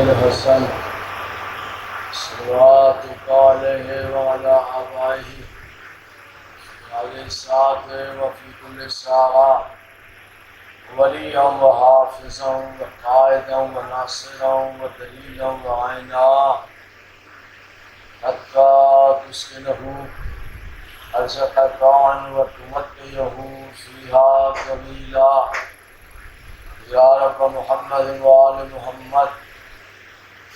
الحسن صلواتك عليه وعلى آبائه وعلى الساعة وفي كل ساعة وليا وحافظا وقائدا وناصرا ودليلا وعينا حتى تسكنه أرزقك وتمتعه فيها جميلا يا رب محمد وآل محمد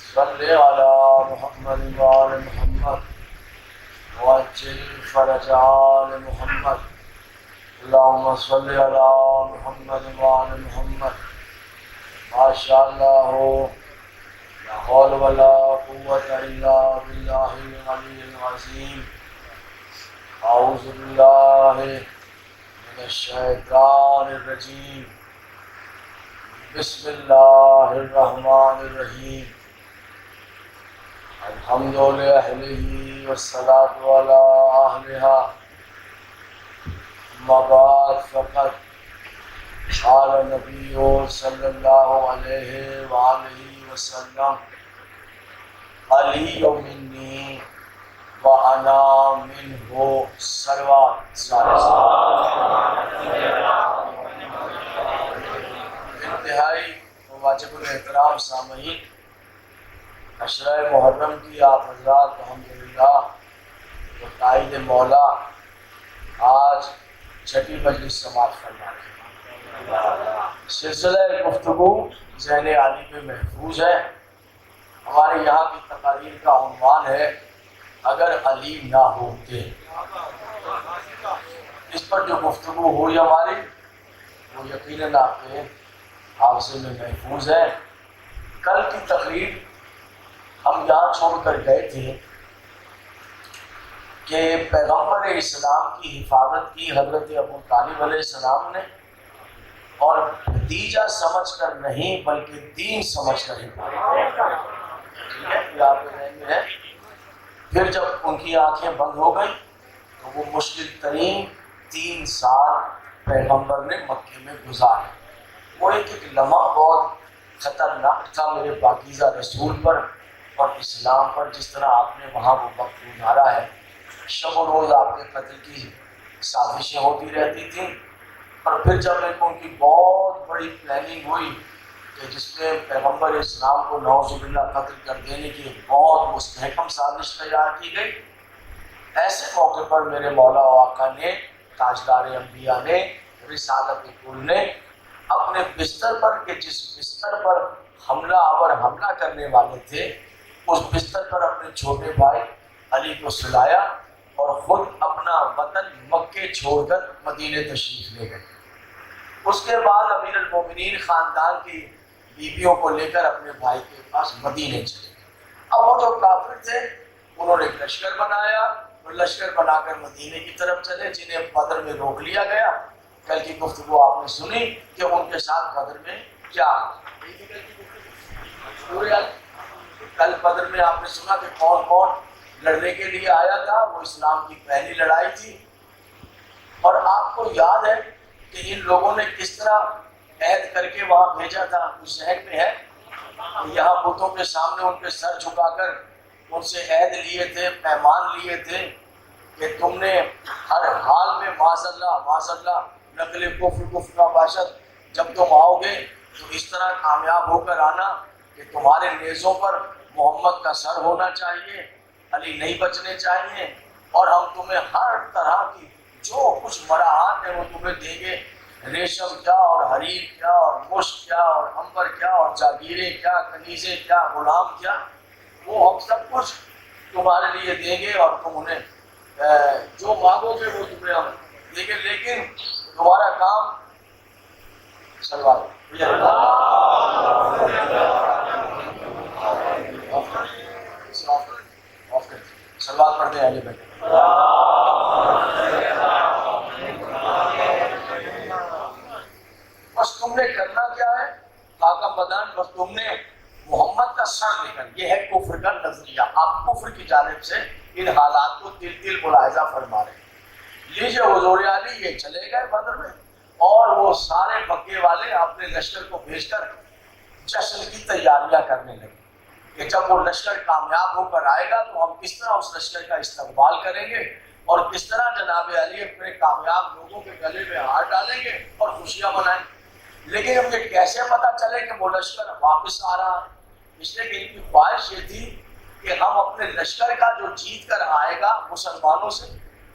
صل على محمد وآل محمد وعجل فرج آل محمد اللهم صل على محمد وآل محمد ما شاء الله لا حول ولا قوة إلا بالله العلي العظيم أعوذ بالله من الشيطان الرجيم بسم الله الرحمن الرحيم الحمد لله والصلاة على أهلها أما بعد فقد قال النبي صلى الله عليه وآله وسلم علي مني وأنا منه صلوات انتہائی واجب الاحترام سامعین، عشرہ محرم کی آپ حضرات الحمدللہ تائید مولا آج چھٹی مجلس سماعت فرما رہے ہیں۔ سلسلہ گفتگو ذہن عالی میں محفوظ ہے۔ ہمارے یہاں کی تقاریر کا عنوان ہے اگر علی نہ ہوتے۔ اس پر جو گفتگو ہوئی ہماری وہ یقیناً آپ کے حافظے میں محفوظ ہے۔ کل کی تقریر ہم یہاں چھوڑ کر گئے تھے کہ پیغمبر اسلام کی حفاظت کی حضرت ابو طالب علیہ السلام نے، اور بھتیجا سمجھ کر نہیں بلکہ دین سمجھ کر حفاظت آپ کے ذہن میں ہے۔ پھر جب ان کی آنکھیں بند ہو گئیں تو وہ مشکل ترین 3 سال پیغمبر نے مکے میں گزارے۔ وہ ایک لمحہ بہت خطرناک تھا میرے پاکیزہ رسول پر اور اسلام پر، جس طرح آپ نے وہاں وہ وقت گزارا ہے۔ شب و روز آپ کے قتل کی سازشیں ہوتی رہتی تھیں، اور پھر جب ان کی بہت بڑی پلاننگ ہوئی کہ جس میں پیغمبر اسلام کو نعوذ باللہ قتل کر دینے کی بہت مستحکم سازش تیار کی گئی، ایسے موقع پر میرے مولا و آقا نے، تاجدار انبیاء نے، رسالت کل نے اپنے بستر پر، کہ جس بستر پر حملہ آور حملہ کرنے والے تھے، اس بستر پر اپنے چھوٹے بھائی علی کو سلایا اور خود اپنا وطن مکے چھوڑ کر مدینے تشریف لے گئے۔ اس کے بعد امیر المومنین خاندان کی بیویوں کو لے کر اپنے بھائی کے پاس مدینے چلے گئے۔ اب وہ جو کافر تھے انہوں نے ایک لشکر بنایا، اور لشکر بنا کر مدینے کی طرف چلے، جنہیں بدر میں روک لیا گیا۔ کل کی گفتگو آپ نے سنی کہ ان کے ساتھ بدر میں کیا کل بدر میں آپ نے سنا کہ کون کون لڑنے کے لیے آیا تھا۔ وہ اسلام کی پہلی لڑائی تھی، اور آپ کو یاد ہے کہ ان لوگوں نے کس طرح عہد کر کے وہاں بھیجا تھا، کچھ ذہن میں ہے؟ یہاں بتوں کے سامنے ان کے سر جھکا کر ان سے عہد لیے تھے، پیمان لیے تھے کہ تم نے ہر حال میں معاذ اللہ نقل کفر کا باشد، جب تم آؤ گے تو اس طرح کامیاب ہو کر آنا کہ تمہارے نیزوں پر محمد کا سر ہونا چاہیے، علی نہیں بچنے چاہیے، اور ہم تمہیں ہر طرح کی جو کچھ مراحات ہیں وہ تمہیں دیں گے، ریشم کیا اور حریر کیا اور مشک کیا اور عنبر کیا اور جاگیریں کیا، کنیزیں کیا، غلام کیا، وہ ہم سب کچھ تمہارے لیے دیں گے، اور تم انہیں جو مانگو گے وہ تمہیں ہم دیں گے، لیکن تمہارا کام سلوات سلوات پڑھتے ہیں بھائی۔ بس تم نے کرنا کیا ہے خاکہ بدن، بس تم نے محمد کا سر لے کر، یہ ہے کفر کا نظریہ۔ آپ کفر کی جانب سے ان حالات کو دل ملاحظہ فرما رہے ہیں۔ لیجیے حضور علی یہ چلے گئے بدر میں، اور وہ سارے مکے والے اپنے لشکر کو بھیج کر جشن کی تیاریاں کرنے لگے۔ کہ جب وہ لشکر کامیاب ہو کر آئے گا تو ہم کس طرح اس لشکر کا استقبال کریں گے اور کس طرح جناب علی اپنے کامیاب لوگوں کے گلے میں ہار ڈالیں گے اور خوشیاں منائیں گے۔ لیکن ہمیں کیسے پتہ چلے کہ وہ لشکر واپس آ رہا ہے؟ اس لیے کہ ان کی خواہش یہ تھی کہ ہم اپنے لشکر کا جو جیت کر آئے گا مسلمانوں سے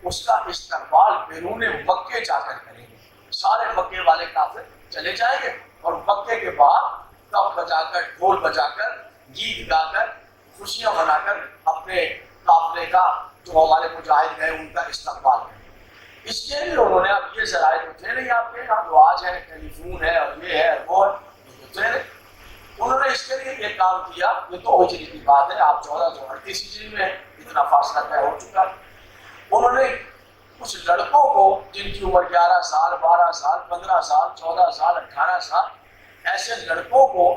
اس کا استقبال بیرون مکے جا کر کریں گے۔ سارے مکے والے کافر چلے جائیں گے اور مکے کے بعد تب بجا کر ڈھول بجا کر گیت گا کر خوشیاں منا کر اپنے قافلے کا جو ہمارے مجاہد گئے ان کا استقبال کریں۔ اس کے لیے انہوں نے اب یہ ذرائع تو تھے نہیں آپ کے یہاں جو آج ہے ٹیلی فون ہے اور یہ ہے وہ ہے، یہ تو تھے نہیں۔ انہوں نے اس کے لیے یہ کام کیا، یہ تو ہجری کی بات ہے، آپ 1438 ہجری میں ہیں، اتنا فاصلہ طے ہو چکا ہے۔ انہوں نے کچھ لڑکوں کو جن کی عمر 11 سال 12 سال 15 سال 14 سال 18 سال ایسے لڑکوں کو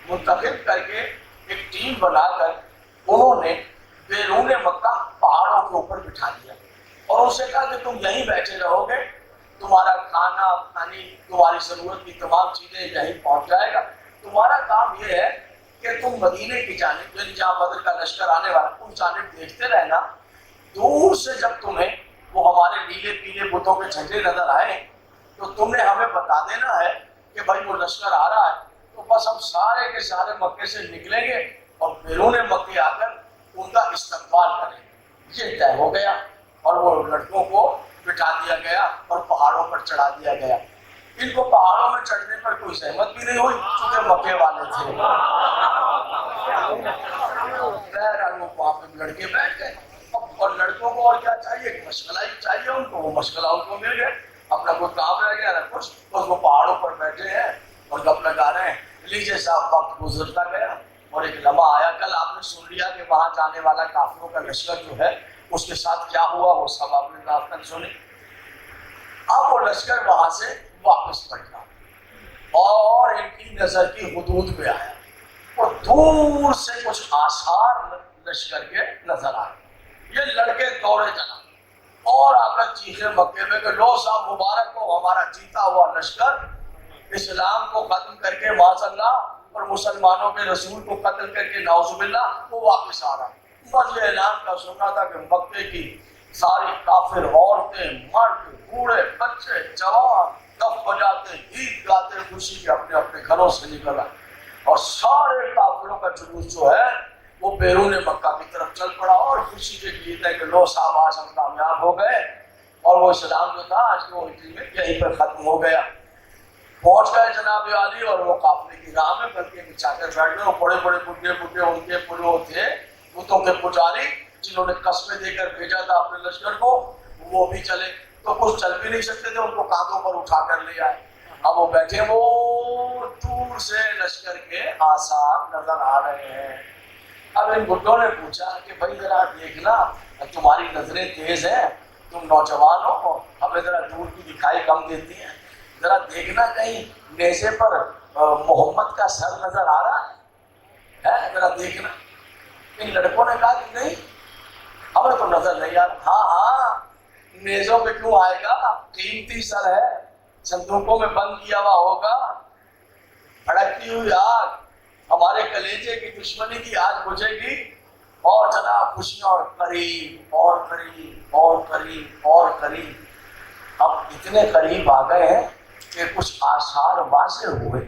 منتخب کر کے ایک ٹیم بنا کر انہوں نے بیرون مکہ پہاڑوں کے اوپر بٹھا دیا اور ان سے کہا کہ تم یہیں بیٹھے رہو گے، تمہارا کھانا پانی تمہاری ضرورت کی تمام چیزیں یہیں پہنچ جائے گا، تمہارا کام یہ ہے کہ تم مدینے کی جانب یعنی جہاں بدر کا لشکر آنے والا اس جانب دیکھتے رہنا، دور سے جب تمہیں وہ ہمارے نیلے پیلے بتوں کے جھنڈے نظر آئے تو تم نے ہمیں بتا دینا ہے کہ بھائی وہ لشکر آ رہا ہے، تو بس ہم سارے کے سارے مکے سے نکلیں گے اور بیرون مکے آ کر ان کا استقبال کریں گے۔ یہ طے ہو گیا اور وہ لڑکوں کو بٹھا دیا گیا اور پہاڑوں پر چڑھا دیا گیا۔ ان کو پہاڑوں میں چڑھنے پر کوئی زحمت بھی نہیں ہوئی چونکہ مکے والے تھے، وہاں پہ لڑکے بیٹھ گئے اور لڑکوں کو اور کیا چاہیے کہ مشغلہ ہی چاہیے ان کو، وہ مشغلہ ان کو مل گئے، اپنا کوئی کام رہ گیا نہ کچھ، بس وہ پہاڑوں پر بیٹھے ہیں اور گپ لگا رہے ہیں۔ لیجیے صاحب وقت گزرتا گیا اور ایک لمحہ آیا، کل آپ نے سن لیا کہ وہاں جانے والا کافروں کا لشکر جو ہے اس کے ساتھ کیا ہوا، وہ سب آپ نے داستان سنی۔ اب وہ لشکر وہاں سے واپس پلٹا اور ان کی نظر کی حدود پہ آیا اور دور سے کچھ آثار لشکر کے نظر آئے۔ یہ لڑکے دوڑے چلا اور آ کر چیخے مکے میں کہ لو صاحب مبارک ہو، ہمارا جیتا ہوا لشکر اسلام کو ختم کر کے معاذ اللہ اور مسلمانوں کے رسول کو قتل کر کے نعوذ باللہ وہ واپس آ رہا ہے۔ بس یہ اعلان کا سننا تھا کہ مکے کی ساری کافر عورتیں مرد بوڑھے بچے جوان دف بجاتے گیت گاتے خوشی کے اپنے اپنے گھروں سے نکل آئے اور سارے کافروں کا جلوس جو ہے وہ بیرون مکہ کی طرف چل پڑا اور خوشی کے گیت ہے کہ لو صاحب آج ہم کامیاب ہو گئے اور وہ اسلام جو تھا آج کے وہ ہجری میں یہیں پر ختم ہو گیا۔ پہنچ گئے جناب علی اور وہ قافلے کی راہ میں بلکہ بچھا کر بیٹھ گئے، وہ بڑے بڑے بڈھے بڈھے ان کے پلو تھے بتوں کے پجاری جنہوں نے قسمیں دے کر بھیجا تھا اپنے لشکر کو، وہ بھی چلے تو کچھ چل بھی نہیں سکتے تھے، ان کو کاندھوں پر اٹھا کر لے آئے۔ اب وہ بیٹھے، وہ دور سے لشکر کے آثار نظر آ رہے ہیں۔ اب ان بڈھوں نے پوچھا کہ بھائی ذرا دیکھنا، تمہاری نظریں تیز ہیں، تم نوجوان ہو، ہمیں ذرا دور کی دکھائی کم دیتی ہیں، ذرا دیکھنا کہیں نیزے پر محمد کا سر نظر آ رہا ہے، ذرا دیکھنا۔ ان لڑکوں نے کہا کہ نہیں ہمیں تو نظر نہیں آ رہا۔ ہاں نیزوں پہ کیوں آئے گا، قیمتی سر ہے، صندوقوں میں بند کیا ہوا ہوگا، بھڑکتی ہوئی آگ ہمارے کلیجے کی دشمنی کی آج بجھے گی اور جناب خوشیاں اور قریب اور قریب اور قریب اور قریب۔ اب اتنے قریب آ گئے ہیں کہ کچھ آثار واضح ہوئے،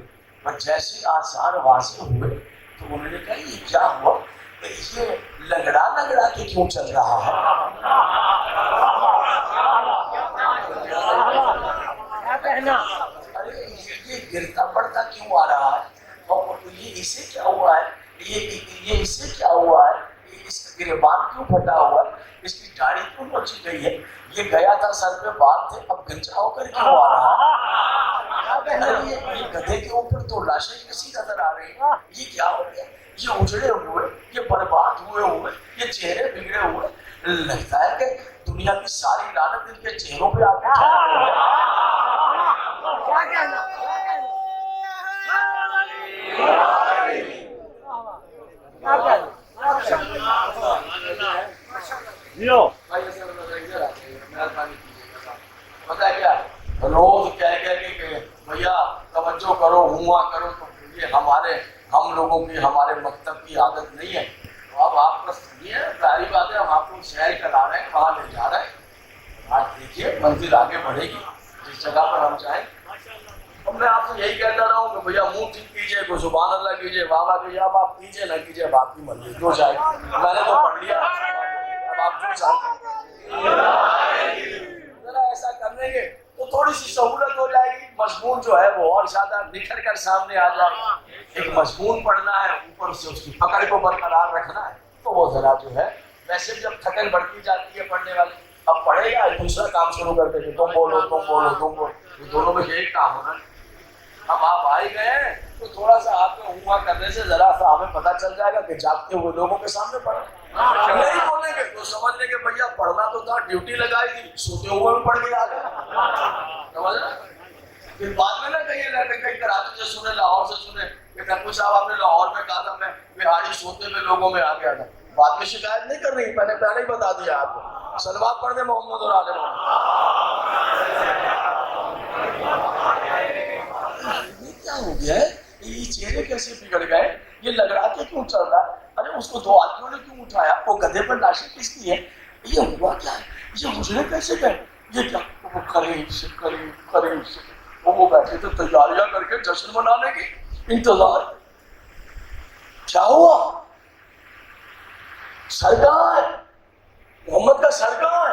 اور جیسے آثار واضح ہوئے تو انہوں نے کہا یہ کیا ہوا، یہ لگڑا لگڑا کے کیوں چل رہا ہے؟ ارے یہ گرتا پڑتا کیوں آ رہا ہے، اور یہ اسے کیا ہوا ہے، یہ اسے کیا ہوا ہے، اس کا گریبان کیوں پھٹا ہوا ہے، اس کی داڑھی کیوں نوچی گئی ہے، یہ گیا تھا سر پہ بال تھے اب گنجا ہو کر کیوں آ رہا ہے، یہ گدھے کے اوپر تو لاشیں کسی نظر آ رہی ہیں، یہ کیا ہو گیا، یہ اجڑے ہوئے، یہ برباد ہوئے، یہ چہرے بگڑے ہوئے، لگتا ہے کہ دنیا کی ساری لعنت ان کے چہروں پہ آ کے پتا کیا روز کہہ کہ بھیا توجہ کرو ہوا کرو تو یہ ہم لوگوں کی ہمارے مکتب کی عادت نہیں ہے. تو اب آپ بس سنیے، ظاہری بات ہے ہم آپ کو شہر کرا رہے ہیں، وہاں لے جا رہے ہیں. آج دیکھیے منزل آگے بڑھے گی جس جگہ پر ہم جائیں. اب میں آپ سے یہی کہتا رہا ہوں کہ بھیا منہ ٹھیک کیجیے، کوئی سبحان اللہ کیجیے، واہ واہ کیجیے. اب آپ کیجیے نہ کیجیے، اب آپ کی مرضی، جو چاہے. میں نے تو پڑھ لیا، اب آپ جو چاہیں. ذرا ایسا کر لیں گے تو تھوڑی سی سہولت ہو جائے گی. مضمون جو ہے وہ اور زیادہ نکھر کر سامنے آ جائے. ایک مضمون پڑھنا ہے، اوپر سے اس کی پکڑ کو برقرار رکھنا ہے، تو وہ ذرا جو ہے ویسے جب تھکن بڑھتی جاتی ہے پڑھنے والی، اب پڑھے گا دوسرا کام شروع کر دے گے، تم بولو تم بولو تم بولو. یہ دونوں میں یہی کام ہونا. اب آپ آئی گئے ہیں تو تھوڑا سا آپ کو ہوا کرنے سے ذرا سا ہمیں پتہ چل جائے گا کہ جاگتے ہوئے لوگوں کے سامنے پڑھیں. نہیں بولیں گے تو سمجھ لیں گے بھیا پڑھنا تو تھا، ڈیوٹی لگائی تھی، سوتے ہوئے بھی پڑھ کے آ گئے. سمجھ رہے؟ پھر بعد میں نہ کہیے نا کہ کہیں کراچی سے سنے، لاہور سے سنے کہ نقوی صاحب آپ نے لاہور میں کہا تھا میں بہاری سوتے ہوئے لوگوں میں آ گیا تھا. بعد میں شکایت نہیں کر رہی، میں نے پہلے ہی بتا دیا آپ کو. صلوات پڑھ دیں محمد اور آل محمد. یہ کیا ہو گیا ہے؟ یہ چہرے کیسے بگڑ گئے؟ یہ لگ رہا کہ کیوں چل رہا ہے؟ ارے اس کو دو آدمیوں نے کیوں اٹھایا؟ وہ گدھے پر لاشیں کس کی ہے؟ یہ ہوا کیا ہے؟ یہ گزرے کیسے گئے؟ یہ کیا؟ وہ قریب سے قریب سے وہ بیٹھے تھے تیاریاں کر کے جشن منانے کی انتظار. کیا ہوا؟ سرکار محمد کا سرکار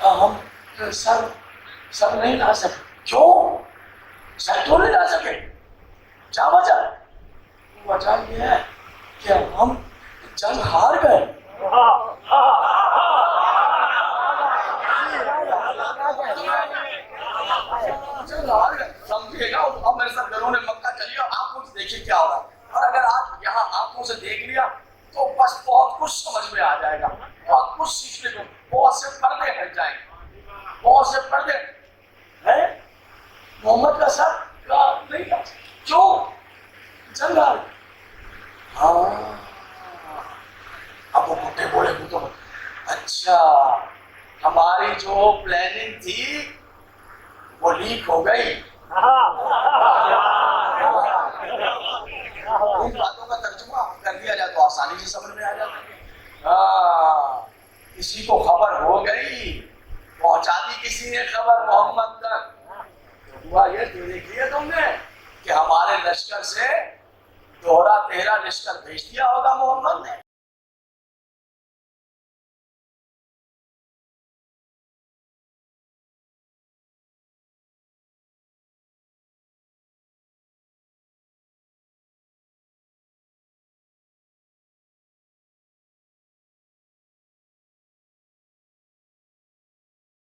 ہم سر نہیں لا سکے. کیوں سر کیوں نہیں لا سکے؟ کیا وجہ؟ وجہ یہ ہے کہ ہم جنگ ہار گئے. سمجھیے گا. اب میرے ساتھ بیرون مکہ چلیے اور آنکھوں سے دیکھیے کیا ہو رہا ہے. اور اگر آپ یہاں آنکھوں سے دیکھ لیا تو بس بہت کچھ سمجھ میں آ جائے گا، بہت کچھ سیکھنے کو. بہت سے پردے ہٹ جائیں گے، بہت سے پردے ہیں. محمد کا سر نہیں تھا. کیوں؟ جنگ آ رہی. ہاں اب وہ بھٹے بولے تو اچھا ہماری جو پلاننگ تھی وہ لیک ہو گئی. ان باتوں کا ترجمہ کر دیا جائے تو آسانی سے سمجھ میں آ جاتا ہے. کسی کو خبر ہو گئی، پہنچا دی کسی نے خبر محمد تک. ہوا یہ دیکھیے تم نے کہ ہمارے لشکر سے 13 لشکر بھیج دیا ہوگا محمد نے.